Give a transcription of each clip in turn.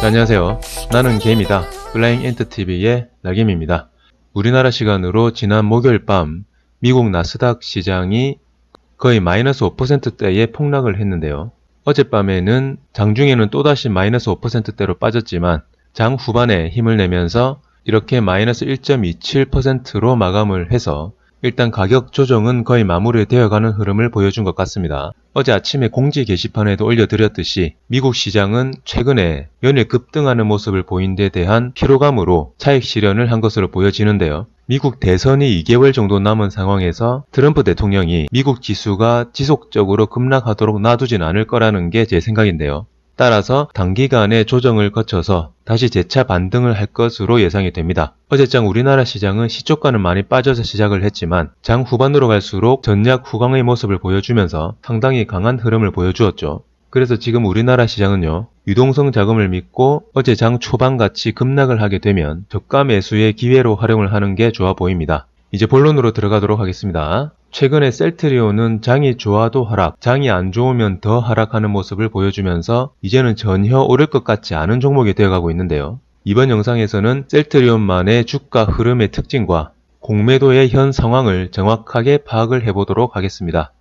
네, 안녕하세요. 나는 개입니다. 플라잉 엔터TV의 날개미입니다. 우리나라 시간으로 지난 목요일 밤 미국 나스닥 시장이 거의 마이너스 5%대에 폭락을 했는데요. 어젯밤에는 장중에는 또다시 마이너스 5%대로 빠졌지만 장 후반에 힘을 내면서 이렇게 마이너스 1.27%로 마감을 해서 일단 가격 조정은 거의 마무리되어가는 흐름을 보여준 것 같습니다. 어제 아침에 공지 게시판에도 올려드렸듯이 미국 시장은 최근에 연일 급등하는 모습을 보인 데 대한 피로감으로 차익 실현을 한 것으로 보여지는데요. 미국 대선이 2개월 정도 남은 상황에서 트럼프 대통령이 미국 지수가 지속적으로 급락하도록 놔두진 않을 거라는 게 제 생각인데요. 따라서 단기간에 조정을 거쳐서 다시 재차 반등을 할 것으로 예상이 됩니다. 어제장 우리나라 시장은 시초가는 많이 빠져서 시작을 했지만 장 후반으로 갈수록 전략 후강의 모습을 보여주면서 상당히 강한 흐름을 보여주었죠. 그래서 지금 우리나라 시장은요, 유동성 자금을 믿고 어제 장 초반같이 급락을 하게 되면 저가 매수의 기회로 활용을 하는 게 좋아 보입니다. 이제 본론으로 들어가도록 하겠습니다. 최근에 셀트리온은 장이 좋아도 하락, 장이 안 좋으면 더 하락하는 모습을 보여주면서 이제는 전혀 오를 것 같지 않은 종목이 되어가고 있는데요. 이번 영상에서는 셀트리온만의 주가 흐름의 특징과 공매도의 현 상황을 정확하게 파악을 해보도록 하겠습니다.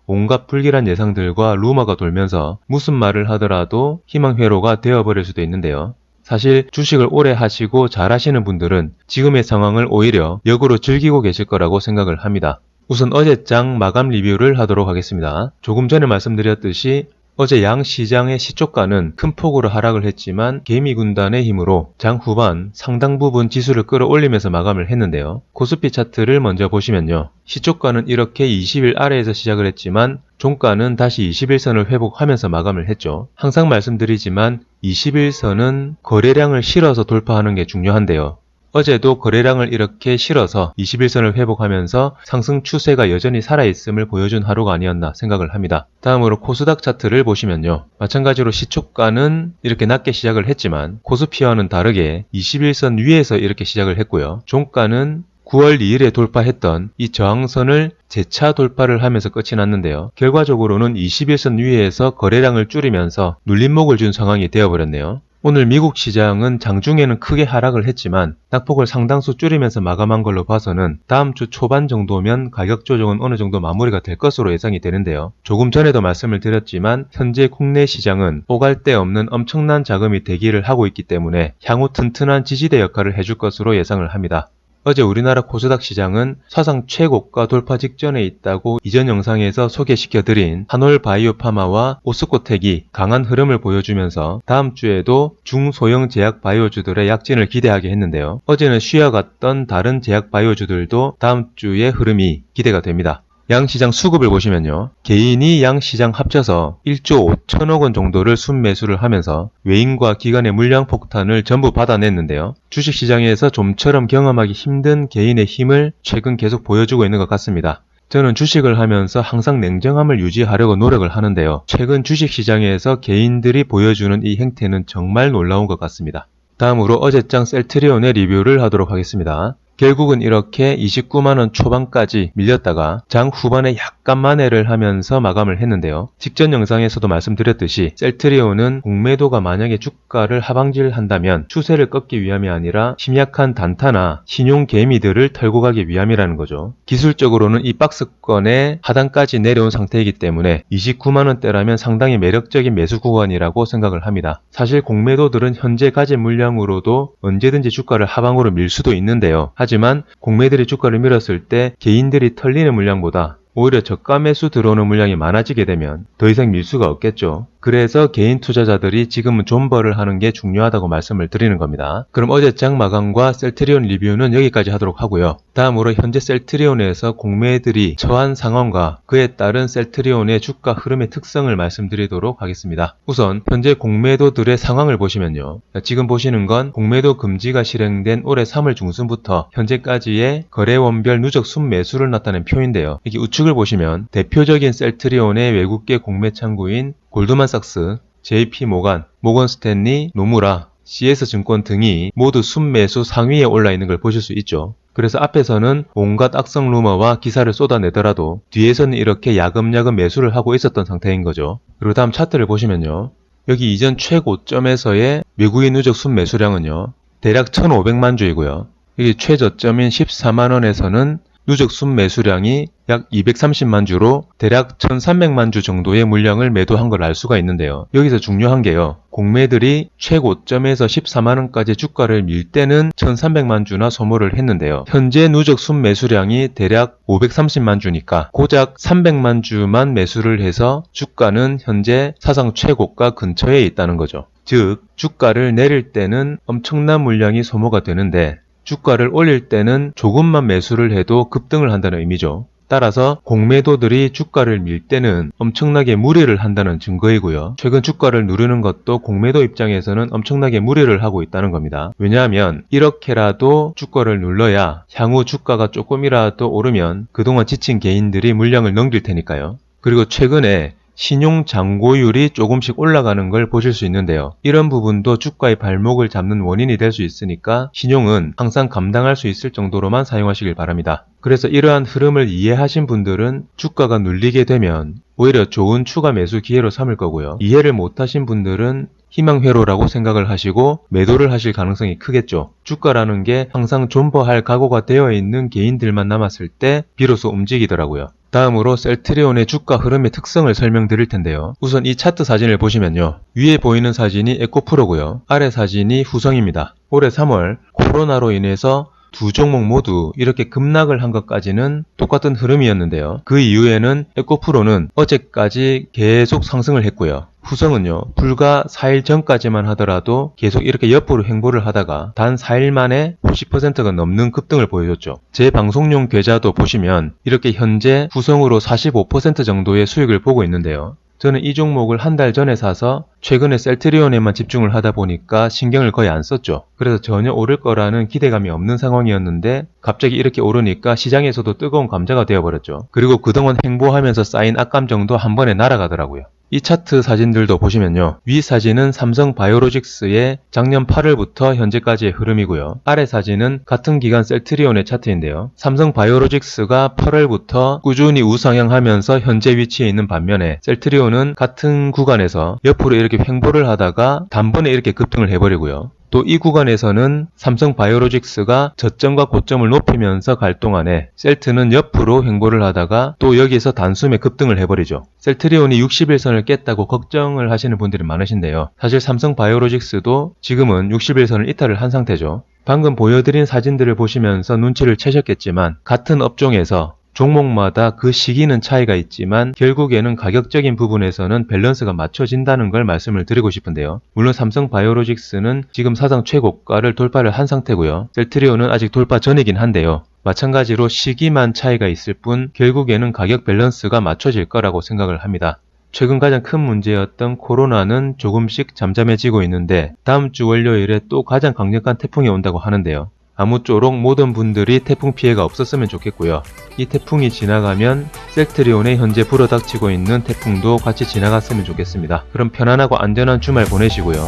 온갖 불길한 예상들과 루머가 돌면서 무슨 말을 하더라도 희망회로가 되어버릴 수도 있는데요. 사실 주식을 오래 하시고 잘 하시는 분들은 지금의 상황을 오히려 역으로 즐기고 계실 거라고 생각을 합니다. 우선 어제장 마감 리뷰를 하도록 하겠습니다. 조금 전에 말씀드렸듯이 어제 양시장의 시초가는 큰 폭으로 하락을 했지만 개미 군단의 힘으로 장 후반 상당 부분 지수를 끌어올리면서 마감을 했는데요. 코스피 차트를 먼저 보시면요. 시초가는 이렇게 20일 아래에서 시작을 했지만 종가는 다시 21선을 회복하면서 마감을 했죠. 항상 말씀드리지만 21선은 거래량을 실어서 돌파하는 게 중요한데요. 어제도 거래량을 이렇게 실어서 21선을 회복하면서 상승 추세가 여전히 살아있음을 보여준 하루가 아니었나 생각을 합니다. 다음으로 코스닥 차트를 보시면요. 마찬가지로 시초가는 이렇게 낮게 시작을 했지만 코스피와는 다르게 21선 위에서 이렇게 시작을 했고요. 종가는 9월 2일에 돌파했던 이 저항선을 재차 돌파를 하면서 끝이 났는데요. 결과적으로는 21선 위에서 거래량을 줄이면서 눌림목을 준 상황이 되어버렸네요. 오늘 미국 시장은 장중에는 크게 하락을 했지만 낙폭을 상당수 줄이면서 마감한 걸로 봐서는 다음 주 초반 정도면 가격 조정은 어느 정도 마무리가 될 것으로 예상이 되는데요. 조금 전에도 말씀을 드렸지만 현재 국내 시장은 오갈 데 없는 엄청난 자금이 대기를 하고 있기 때문에 향후 튼튼한 지지대 역할을 해줄 것으로 예상을 합니다. 어제 우리나라 코스닥 시장은 사상 최고가 돌파 직전에 있다고 이전 영상에서 소개시켜드린 한올바이오파마와 오스코텍이 강한 흐름을 보여주면서 다음 주에도 중소형 제약 바이오주들의 약진을 기대하게 했는데요. 어제는 쉬어갔던 다른 제약 바이오주들도 다음 주의 흐름이 기대가 됩니다. 양시장 수급을 보시면요. 개인이 양시장 합쳐서 1조 5천억 원 정도를 순매수를 하면서 외인과 기관의 물량 폭탄을 전부 받아냈는데요. 주식시장에서 좀처럼 경험하기 힘든 개인의 힘을 최근 계속 보여주고 있는 것 같습니다. 저는 주식을 하면서 항상 냉정함을 유지하려고 노력을 하는데요. 최근 주식시장에서 개인들이 보여주는 이 행태는 정말 놀라운 것 같습니다. 다음으로 어제장 셀트리온의 리뷰를 하도록 하겠습니다. 결국은 이렇게 29만원 초반까지 밀렸다가 장 후반에 약간 만회를 하면서 마감을 했는데요. 직전 영상에서도 말씀드렸듯이 셀트리온은 공매도가 만약에 주가를 하방질한다면 추세를 꺾기 위함이 아니라 심약한 단타나 신용 개미들을 털고 가기 위함이라는 거죠. 기술적으로는 이 박스권의 하단까지 내려온 상태이기 때문에 29만원대라면 상당히 매력적인 매수 구간이라고 생각을 합니다. 사실 공매도들은 현재 가진 물량으로도 언제든지 주가를 하방으로 밀 수도 있는데요. 하지만 공매들이 주가를 밀었을 때 개인들이 털리는 물량보다 오히려 저가 매수 들어오는 물량이 많아지게 되면 더 이상 밀 수가 없겠죠. 그래서 개인 투자자들이 지금은 존버를 하는 게 중요하다고 말씀을 드리는 겁니다. 그럼 어제장 마감과 셀트리온 리뷰는 여기까지 하도록 하고요. 다음으로 현재 셀트리온에서 공매들이 처한 상황과 그에 따른 셀트리온의 주가 흐름의 특성을 말씀드리도록 하겠습니다. 우선 현재 공매도들의 상황을 보시면요. 지금 보시는 건 공매도 금지가 실행된 올해 3월 중순부터 현재까지의 거래원별 누적 순매수를 나타낸 표인데요. 여기 우측을 보시면 대표적인 셀트리온의 외국계 공매 창구인 골드만삭스, JP모간, 모건스탠리, 노무라, CS증권 등이 모두 순매수 상위에 올라 있는 걸 보실 수 있죠. 그래서 앞에서는 온갖 악성 루머와 기사를 쏟아내더라도 뒤에서는 이렇게 야금야금 매수를 하고 있었던 상태인 거죠. 그리고 다음 차트를 보시면요. 여기 이전 최고점에서의 외국인 누적 순매수량은요, 대략 1,500만 주이고요. 여기 최저점인 14만원에서는 누적 순매수량이 약 230만 주로 대략 1,300만 주 정도의 물량을 매도한 걸 알 수가 있는데요. 여기서 중요한 게요, 공매들이 최고점에서 14만원까지 주가를 밀 때는 1,300만 주나 소모를 했는데요. 현재 누적 순매수량이 대략 530만 주니까 고작 300만 주만 매수를 해서 주가는 현재 사상 최고가 근처에 있다는 거죠. 즉, 주가를 내릴 때는 엄청난 물량이 소모가 되는데 주가를 올릴 때는 조금만 매수를 해도 급등을 한다는 의미죠. 따라서 공매도들이 주가를 밀 때는 엄청나게 무리를 한다는 증거이고요. 최근 주가를 누르는 것도 공매도 입장에서는 엄청나게 무리를 하고 있다는 겁니다. 왜냐하면 이렇게라도 주가를 눌러야 향후 주가가 조금이라도 오르면 그동안 지친 개인들이 물량을 넘길 테니까요. 그리고 최근에 신용 잔고율이 조금씩 올라가는 걸 보실 수 있는데요. 이런 부분도 주가의 발목을 잡는 원인이 될 수 있으니까 신용은 항상 감당할 수 있을 정도로만 사용하시길 바랍니다. 그래서 이러한 흐름을 이해하신 분들은 주가가 눌리게 되면 오히려 좋은 추가 매수 기회로 삼을 거고요. 이해를 못하신 분들은 희망회로라고 생각을 하시고 매도를 하실 가능성이 크겠죠. 주가라는 게 항상 존버할 각오가 되어 있는 개인들만 남았을 때 비로소 움직이더라고요. 다음으로 셀트리온의 주가 흐름의 특성을 설명드릴 텐데요. 우선 이 차트 사진을 보시면요, 위에 보이는 사진이 에코프로고요, 아래 사진이 후성입니다. 올해 3월 코로나로 인해서 두 종목 모두 이렇게 급락을 한 것까지는 똑같은 흐름이었는데요. 그 이후에는 에코프로는 어제까지 계속 상승을 했고요. 후성은요, 불과 4일 전까지만 하더라도 계속 이렇게 옆으로 횡보를 하다가 단 4일 만에 50%가 넘는 급등을 보여줬죠. 제 방송용 계좌도 보시면 이렇게 현재 후성으로 45% 정도의 수익을 보고 있는데요. 저는 이 종목을 한 달 전에 사서 최근에 셀트리온에만 집중을 하다 보니까 신경을 거의 안 썼죠. 그래서 전혀 오를 거라는 기대감이 없는 상황이었는데 갑자기 이렇게 오르니까 시장에서도 뜨거운 감자가 되어버렸죠. 그리고 그동안 횡보하면서 쌓인 악감정도 한 번에 날아가더라고요. 이 차트 사진들도 보시면요, 위 사진은 삼성바이오로직스의 작년 8월부터 현재까지의 흐름이고요. 아래 사진은 같은 기간 셀트리온의 차트인데요. 삼성바이오로직스가 8월부터 꾸준히 우상향하면서 현재 위치에 있는 반면에 셀트리온은 같은 구간에서 옆으로 이렇게 횡보를 하다가 단번에 이렇게 급등을 해버리고요. 또 이 구간에서는 삼성바이오로직스가 저점과 고점을 높이면서 갈 동안에 셀트는 옆으로 횡보를 하다가 또 여기에서 단숨에 급등을 해버리죠. 셀트리온이 60일선을 깼다고 걱정을 하시는 분들이 많으신데요. 사실 삼성바이오로직스도 지금은 60일선을 이탈을 한 상태죠. 방금 보여드린 사진들을 보시면서 눈치를 채셨겠지만 같은 업종에서 종목마다 그 시기는 차이가 있지만 결국에는 가격적인 부분에서는 밸런스가 맞춰진다는 걸 말씀을 드리고 싶은데요. 물론 삼성바이오로직스는 지금 사상 최고가를 돌파를 한 상태고요. 셀트리온은 아직 돌파 전이긴 한데요. 마찬가지로 시기만 차이가 있을 뿐 결국에는 가격 밸런스가 맞춰질 거라고 생각을 합니다. 최근 가장 큰 문제였던 코로나는 조금씩 잠잠해지고 있는데 다음 주 월요일에 또 가장 강력한 태풍이 온다고 하는데요. 아무쪼록 모든 분들이 태풍 피해가 없었으면 좋겠고요. 이 태풍이 지나가면 셀트리온에 현재 불어닥치고 있는 태풍도 같이 지나갔으면 좋겠습니다. 그럼 편안하고 안전한 주말 보내시고요.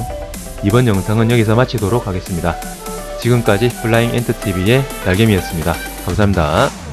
이번 영상은 여기서 마치도록 하겠습니다. 지금까지 플라잉 엔터TV의 날개미였습니다. 감사합니다.